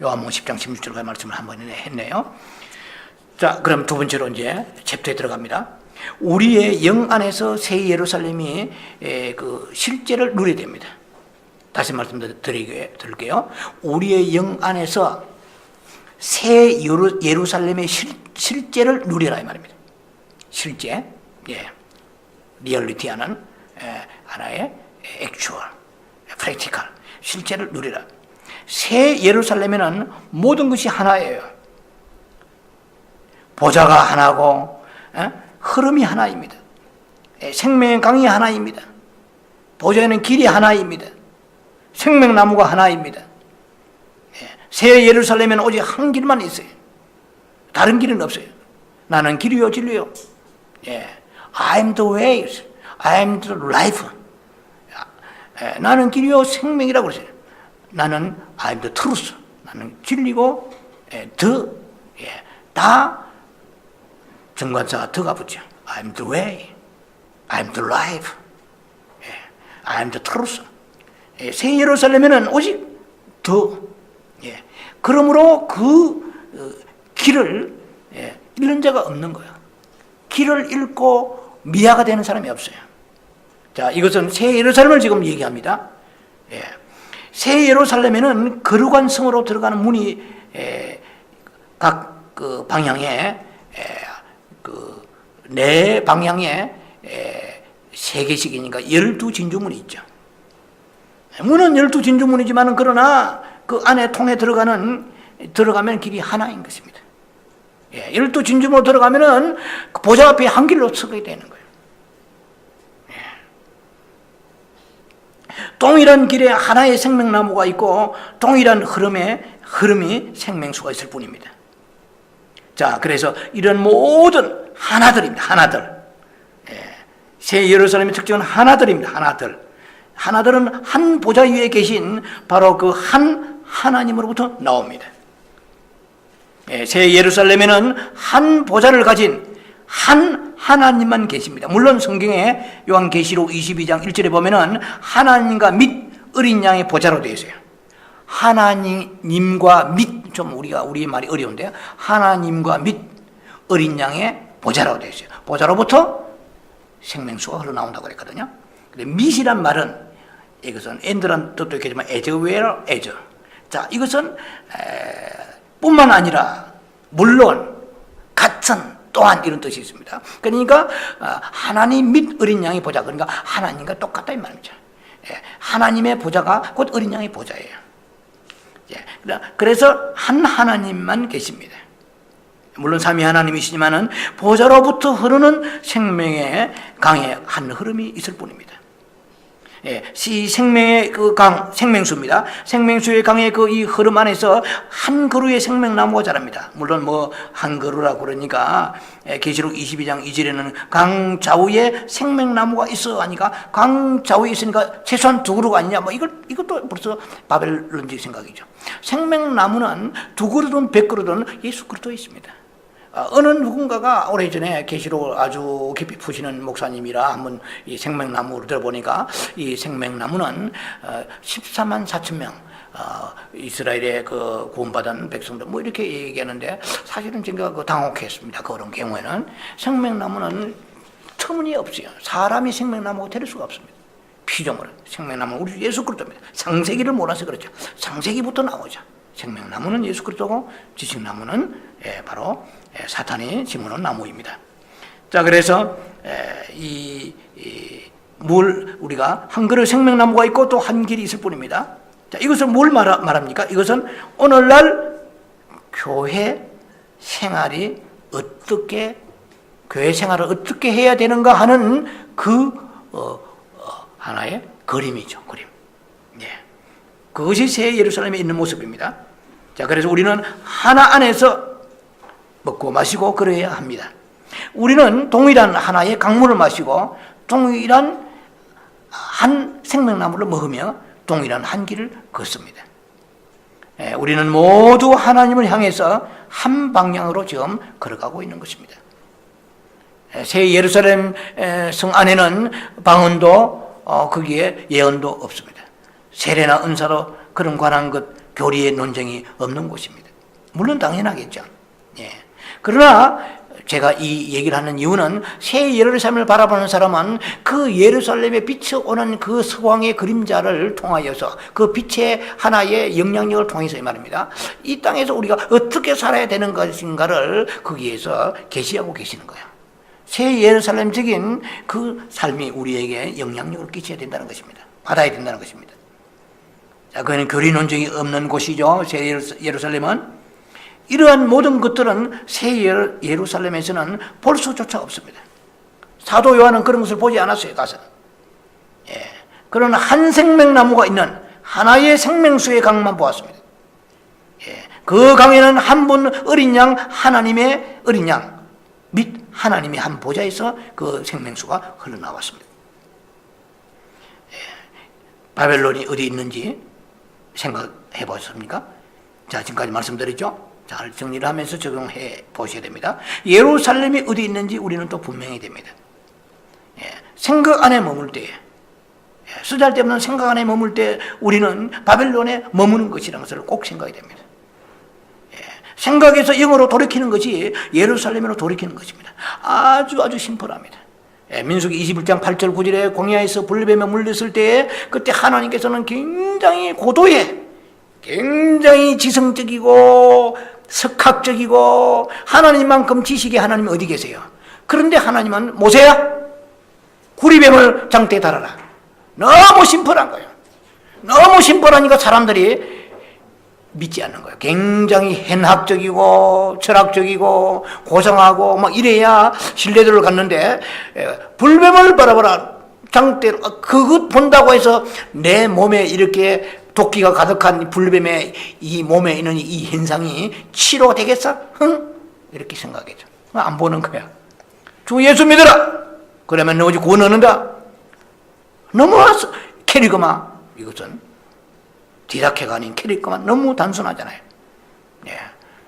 요한복음 10장 16절까지 말씀을 한 번 했네요. 자, 그럼 두 번째로 이제 챕터에 들어갑니다. 우리의 영 안에서 새 예루살렘이 그 실제를 누려야 됩니다. 다시 말씀드릴게요. 우리의 영 안에서 새 예루살렘의 실제를 누려라 이 말입니다. 실제, 리얼리티하는 하나의 액츄얼, 프랙티컬, 실제를 누리라. 새 예루살렘에는 모든 것이 하나예요. 보좌가 하나고 흐름이 하나입니다. 생명의 강이 하나입니다. 보좌에는 길이 하나입니다. 생명나무가 하나입니다. 새 예루살렘에는 오직 한 길만 있어요. 다른 길은 없어요. 나는 길이요 진리요. I am the way, I am the life. 나는 길이요 생명이라고 그러죠. 나는 I am the truth. 나는 진리고 다 정관사가 더가 붙죠. I am the way, I am the life, I am the truth. 새 예루살렘에는 오직 그러므로 그 길을 잃는 자가 없는 거예요. 길을 잃고 미아가 되는 사람이 없어요. 자, 이것은 새 예루살렘을 지금 얘기합니다. 새 예루살렘에는 거룩한 성으로 들어가는 문이 각 그 방향에 네 방향에 3개씩이니까 12진주문이 있죠. 문은 12진주문이지만 그러나 그 안에 통해 들어가면 길이 하나인 것입니다. 12진주문으로 들어가면은 보좌 앞에 한 길로 서게 되는 거예요. 동일한 길에 하나의 생명나무가 있고 동일한 흐름이 생명수가 있을 뿐입니다. 자, 그래서 이런 모든 하나들입니다. 하나들. 새 예루살렘의 특징은 하나들입니다. 하나들은 한 보좌 위에 계신 바로 그 한 하나님으로부터 나옵니다. 새 예루살렘에는 한 보좌를 가진 한 하나님만 계십니다. 물론 성경에 요한계시록 22장 1절에 보면은 하나님과 및 어린 양의 보좌로 되어 있어요. 하나님과 및, 우리의 말이 어려운데요. 하나님과 및 어린 양의 보좌라고 되어 있어요. 보좌로부터 생명수가 흘러나온다고 그랬거든요. 근데 밋이란 말은 이것은 엔드란 뜻도 있겠지만 as well as. 자, 이것은 뿐만 아니라 물론 같은 또한 이런 뜻이 있습니다. 그러니까 하나님 및 어린 양의 보좌, 그러니까 하나님과 똑같다 이 말이죠. 하나님의 보좌가 곧 어린 양의 보좌예요. 그래서 한 하나님만 계십니다. 물론 삼위 하나님이시지만은 보좌로부터 흐르는 생명의 강의 한 흐름이 있을 뿐입니다. 이 생명의 그 강, 생명수입니다. 생명수의 강의 그 이 흐름 안에서 한 그루의 생명나무가 자랍니다. 물론 한 그루라고 그러니까 계시록 22장 2절에는 강 좌우에 생명나무가 있어 하니까 강 좌우에 있으니까 최소한 2그루가 아니냐 이것도 벌써 바벨론적 생각이죠. 생명나무는 2그루든 100그루든 예수 그리스도에 있습니다. 어느 누군가가 오래전에 계시록을 아주 깊이 푸시는 목사님이라 한번 이 생명나무를 들어보니까 이 생명나무는 14만 4천 명 이스라엘의 그 구원받은 백성들 이렇게 얘기하는데 사실은 제가 당혹했습니다. 그런 경우에는 생명나무는 터무니없어요. 사람이 생명나무가 될 수가 없습니다. 피조물은 생명나무는 우리 예수 그리스도입니다. 창세기를 몰라서 그렇죠. 창세기부터 나오죠. 생명나무는 예수 그리스도고 지식나무는 바로 사탄이 심어놓은 나무입니다. 자, 그래서 우리가 한 그루 생명나무가 있고 또 한 길이 있을 뿐입니다. 자, 이것은 뭘 말합니까? 이것은 오늘날 교회 생활을 어떻게 해야 되는가 하는 그 하나의 그림이죠. 그림. 그것이 새 예루살렘에 있는 모습입니다. 자, 그래서 우리는 하나 안에서 먹고 마시고 그래야 합니다. 우리는 동일한 하나의 강물을 마시고 동일한 한 생명나무를 먹으며 동일한 한 길을 걷습니다. 우리는 모두 하나님을 향해서 한 방향으로 지금 걸어가고 있는 것입니다. 새 예루살렘 성 안에는 방언도 거기에 예언도 없습니다. 세례나 은사로 그런 관한 것 교리의 논쟁이 없는 곳입니다. 물론 당연하겠죠. 그러나 제가 이 얘기를 하는 이유는 새 예루살렘을 바라보는 사람은 그 예루살렘에 비춰오는 그 서왕의 그림자를 통하여서 그 빛의 하나의 영향력을 통해서 이 말입니다. 이 땅에서 우리가 어떻게 살아야 되는 것인가를 거기에서 계시하고 계시는 거예요. 새 예루살렘적인 그 삶이 우리에게 영향력을 끼쳐야 된다는 것입니다. 받아야 된다는 것입니다. 자, 그는 교리 논쟁이 없는 곳이죠. 새 예루살렘은. 이러한 모든 것들은 새 예루살렘에서는 볼 수조차 없습니다. 사도 요한은 그런 것을 보지 않았어요. 가서. 그런 한 생명나무가 있는 하나의 생명수의 강만 보았습니다. 그 강에는 한 분 어린 양, 하나님의 어린 양 및 하나님의 한 보좌에서 그 생명수가 흘러나왔습니다. 바벨론이 어디 있는지 생각해 보셨습니까? 자, 지금까지 말씀드렸죠? 잘 정리를 하면서 적용해 보셔야 됩니다. 예루살렘이 어디 있는지 우리는 또 분명히 됩니다. 생각 안에 머물 때, 쓰잘데없는 생각 안에 머물 때 우리는 바벨론에 머무는 것이라는 것을 꼭 생각이 됩니다. 생각에서 영으로 돌이키는 것이 예루살렘으로 돌이키는 것입니다. 아주 심플합니다. 민수기 21장 8절 9절에 광야에서 불뱀에 물렸을 때 그때 하나님께서는 굉장히 고도의 굉장히 지성적이고 석학적이고 하나님만큼 지식의 하나님이 어디 계세요? 그런데 하나님은 모세야 구리뱀을 장대에 달아라. 너무 심플한 거예요. 너무 심플하니까 사람들이 믿지 않는 거예요. 굉장히 현학적이고 철학적이고 고상하고 막 이래야 신뢰도를 갖는데 불뱀을 바라보라 장대 그것 본다고 해서 내 몸에 이렇게 도끼가 가득한 불뱀의 이 몸에 있는 이 현상이 치료되겠어? 흥? 이렇게 생각하죠. 안 보는 거야. 주 예수 믿어라. 그러면 너 오직 구원 얻는다. 너무 캐리그마 이것은 디다케가 아닌 캐릭터만 너무 단순하잖아요.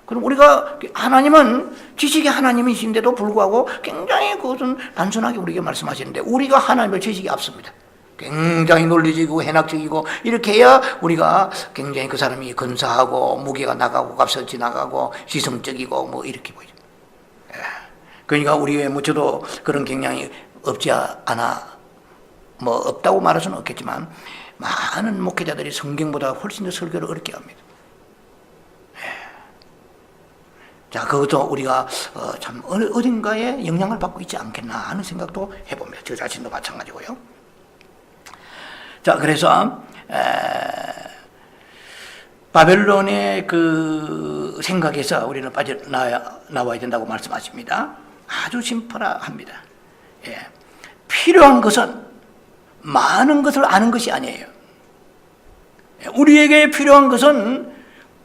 그럼 우리가 하나님은 지식의 하나님이신데도 불구하고 굉장히 그것은 단순하게 우리에게 말씀하시는데 우리가 하나님을 지식이 앞섭니다. 굉장히 논리적이고 해학적이고 이렇게 해야 우리가 굉장히 그 사람이 근사하고 무게가 나가고 값어치 나가고 지성적이고 뭐 이렇게 보이죠. 그러니까 우리의 저도 그런 경향이 없지 않아 뭐 없다고 말할 수는 없겠지만 많은 목회자들이 성경보다 훨씬 더 설교를 어렵게 합니다. 자, 그것도 우리가 참 어딘가에 영향을 받고 있지 않겠나 하는 생각도 해봅니다. 저 자신도 마찬가지고요. 자, 그래서 바벨론의 그 생각에서 우리는 빠져나와야 된다고 말씀하십니다. 아주 심플합니다. 필요한 것은 많은 것을 아는 것이 아니에요. 우리에게 필요한 것은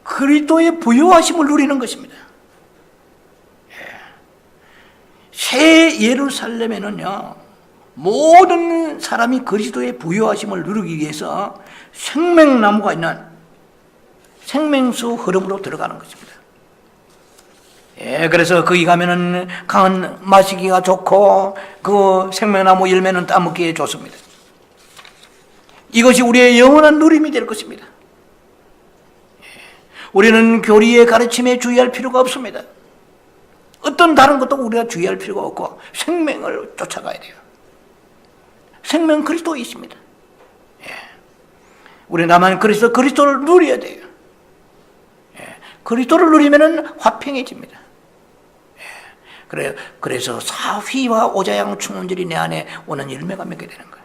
그리스도의 부요하심을 누리는 것입니다. 새 예루살렘에는요, 모든 사람이 그리스도의 부요하심을 누리기 위해서 생명나무가 있는 생명수 흐름으로 들어가는 것입니다. 그래서 거기 가면은 강은 마시기가 좋고 그 생명나무 열매는 따먹기에 좋습니다. 이것이 우리의 영원한 누림이 될 것입니다. 우리는 교리의 가르침에 주의할 필요가 없습니다. 어떤 다른 것도 우리가 주의할 필요가 없고 생명을 쫓아가야 돼요. 생명 그리스도에 있습니다. 우리는 다만 그리스도를 누려야 돼요. 그리스도를 누리면은 화평해집니다. 그래서 사휘와 오자양 충원절이 내 안에 오는 열매가 맺게 되는 거예요.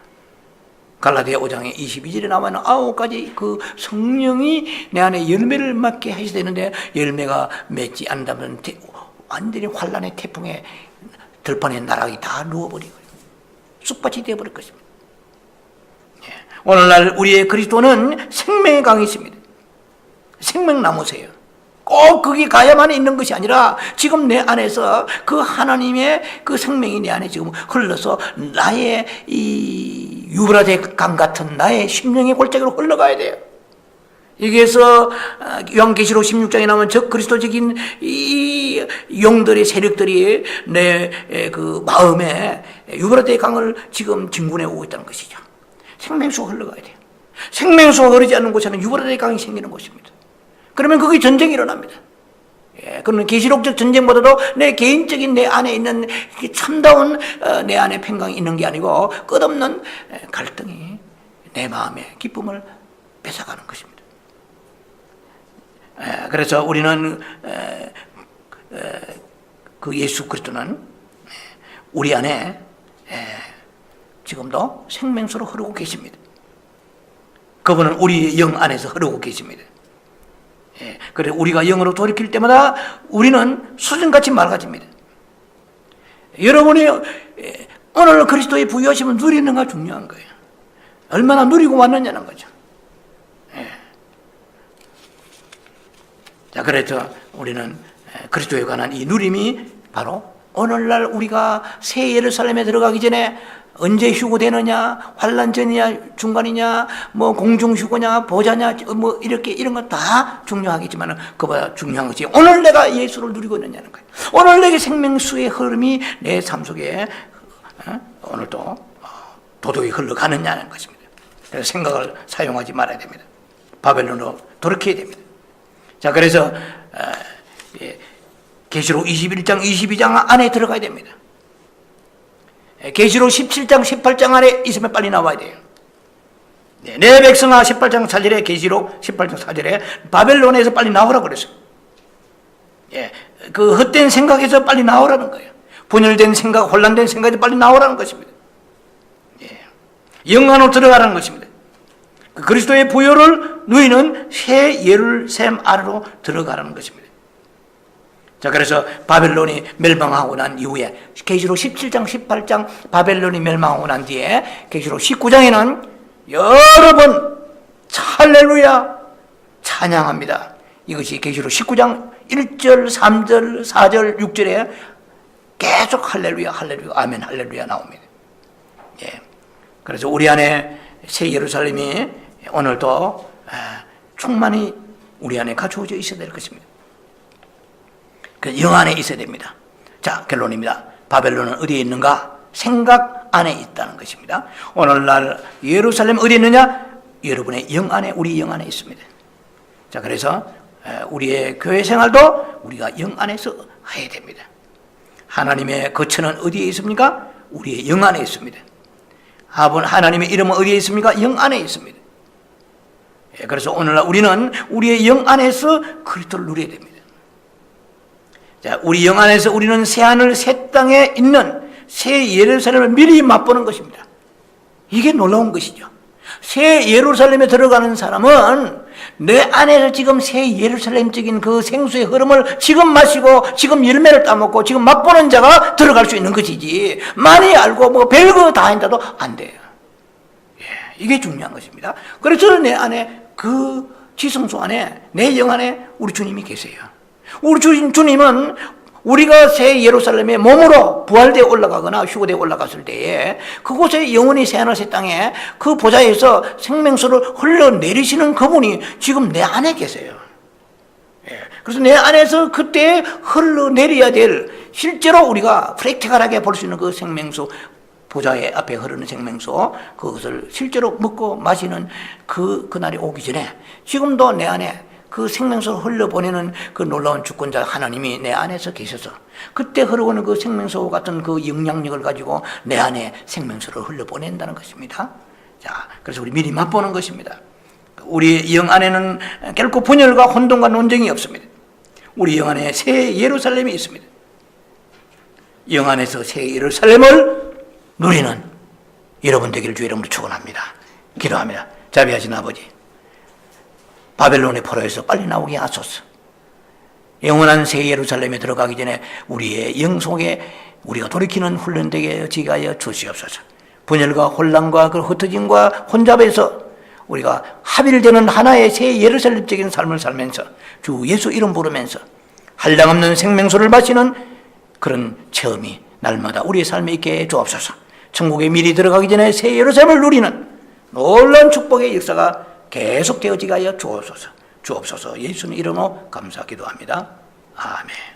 갈라디아 5장의 22절에 나와는 9가지 그 성령이 내 안에 열매를 맺게 하셔야 되는데 열매가 맺지 않는다면 완전히 환란의 태풍에 들판에 나락이 다 누워버리고 쑥밭이 되어버릴 것입니다. 오늘날 우리의 그리스도는 생명의 강이십니다. 생명나무세요. 꼭 거기 가야만 있는 것이 아니라 지금 내 안에서 그 하나님의 그 생명이 내 안에 지금 흘러서 나의 이 유브라데 강 같은 나의 심령의 골짜기로 흘러가야 돼요. 여기에서 요한계시록 16장에 나오는 적 그리스도적인 이 영들의 세력들이 내 그 마음에 유브라데 강을 지금 진군해 오고 있다는 것이죠. 생명수가 흘러가야 돼요. 생명수가 흐르지 않는 곳에는 유브라데 강이 생기는 곳입니다. 그러면 거기 전쟁이 일어납니다. 그러면 계시록적 전쟁보다도 내 개인적인 내 안에 있는 참다운 내 안에 평강이 있는 게 아니고 끝없는 갈등이 내 마음의 기쁨을 뺏어가는 것입니다. 그래서 우리는 그 예수 그리스도는 우리 안에 지금도 생명수로 흐르고 계십니다. 그분은 우리 영 안에서 흐르고 계십니다. 그래 우리가 영으로 돌이킬 때마다 우리는 수정같이 맑아집니다. 여러분이 오늘 그리스도의 부유하심을 누리는가 중요한 거예요. 얼마나 누리고 왔느냐는 거죠. 자, 그래서 우리는 그리스도에 관한 이 누림이 바로 오늘날 우리가 새 예루살렘에 들어가기 전에 언제 휴고되느냐, 환란 전이냐, 중간이냐, 뭐 공중 휴고냐, 보자냐, 뭐 이렇게 이런 건 다 중요하겠지만 그보다 중요한 것이 오늘 내가 예수를 누리고 있느냐는 거예요. 오늘 내게 생명수의 흐름이 내 삶 속에 오늘도 도덕이 흘러가느냐는 것입니다. 그래서 생각을 사용하지 말아야 됩니다. 바벨론으로 돌이켜야 됩니다. 자, 그래서 계시록 21장, 22장 안에 들어가야 됩니다. 계시록 17장, 18장 안에 있으면 빨리 나와야 돼요. 내 백성아 18장 4절에 계시록 18장 4절에 바벨론에서 빨리 나오라고 그랬어요. 그 헛된 생각에서 빨리 나오라는 거예요. 분열된 생각, 혼란된 생각에서 빨리 나오라는 것입니다. 영안으로 들어가라는 것입니다. 그리스도의 부요를 누리는 새 예루살렘 아래로 들어가라는 것입니다. 자, 그래서 바벨론이 멸망하고 난 이후에 계시록 17장, 18장 바벨론이 멸망하고 난 뒤에 계시록 19장에는 여러 번 할렐루야 찬양합니다. 이것이 계시록 19장 1절, 3절, 4절, 6절에 계속 할렐루야, 할렐루야, 아멘, 할렐루야 나옵니다. 그래서 우리 안에 새 예루살렘이 오늘도 충만히 우리 안에 갖추어져 있어야 될 것입니다. 그 영 안에 있어야 됩니다. 자, 결론입니다. 바벨론은 어디에 있는가? 생각 안에 있다는 것입니다. 오늘날 예루살렘 어디에 있느냐? 여러분의 영 안에, 우리 영 안에 있습니다. 자, 그래서 우리의 교회 생활도 우리가 영 안에서 해야 됩니다. 하나님의 거처는 어디에 있습니까? 우리의 영 안에 있습니다. 하나님의 이름은 어디에 있습니까? 영 안에 있습니다. 그래서 오늘날 우리는 우리의 영 안에서 그리스도를 누려야 됩니다. 자, 우리 영 안에서 우리는 새하늘 새 땅에 있는 새 예루살렘을 미리 맛보는 것입니다. 이게 놀라운 것이죠. 새 예루살렘에 들어가는 사람은 내 안에서 지금 새 예루살렘적인 그 생수의 흐름을 지금 마시고 지금 열매를 따먹고 지금 맛보는 자가 들어갈 수 있는 것이지, 많이 알고 뭐 별거 다 한다도 안 돼요. 이게 중요한 것입니다. 그래서 내 안에 그 지성소 안에, 내 영 안에 우리 주님이 계세요. 우리 주님은 우리가 새 예루살렘에 몸으로 부활되어 올라가거나 휴거되어 올라갔을 때에 그곳에 영원히 새하늘 새 땅에 그 보좌에서 생명수를 흘러내리시는 그분이 지금 내 안에 계세요. 그래서 내 안에서 그때 흘러내려야 될, 실제로 우리가 프랙티컬하게 볼 수 있는 그 생명수, 보좌의 앞에 흐르는 생명수, 그것을 실제로 먹고 마시는 그날이 오기 전에 지금도 내 안에 그 생명수를 흘려보내는 그 놀라운 주권자 하나님이 내 안에서 계셔서 그때 흐르고는 그 생명수 같은 그 영향력을 가지고 내 안에 생명수를 흘려보낸다는 것입니다. 자, 그래서 우리 미리 맛보는 것입니다. 우리 영 안에는 결코 분열과 혼돈과 논쟁이 없습니다. 우리 영 안에 새 예루살렘이 있습니다. 영 안에서 새 예루살렘을 누리는 여러분 되기를 주의 이름으로 축원합니다. 기도합니다. 자비하신 아버지, 바벨론의 포로에서 빨리 나오게 하소서. 영원한 새 예루살렘에 들어가기 전에 우리의 영 속에 우리가 돌이키는 훈련되게 하여 주시옵소서. 분열과 혼란과 그 흩어짐과 혼잡에서 우리가 합일되는 하나의 새 예루살렘적인 삶을 살면서 주 예수 이름 부르면서 한량없는 생명수를 마시는 그런 체험이 날마다 우리의 삶에 있게 해 주옵소서. 천국에 미리 들어가기 전에 새 예루살렘을 누리는 놀라운 축복의 역사가 계속되어지게 하여 주옵소서. 예수님 이름으로 감사기도합니다. 아멘.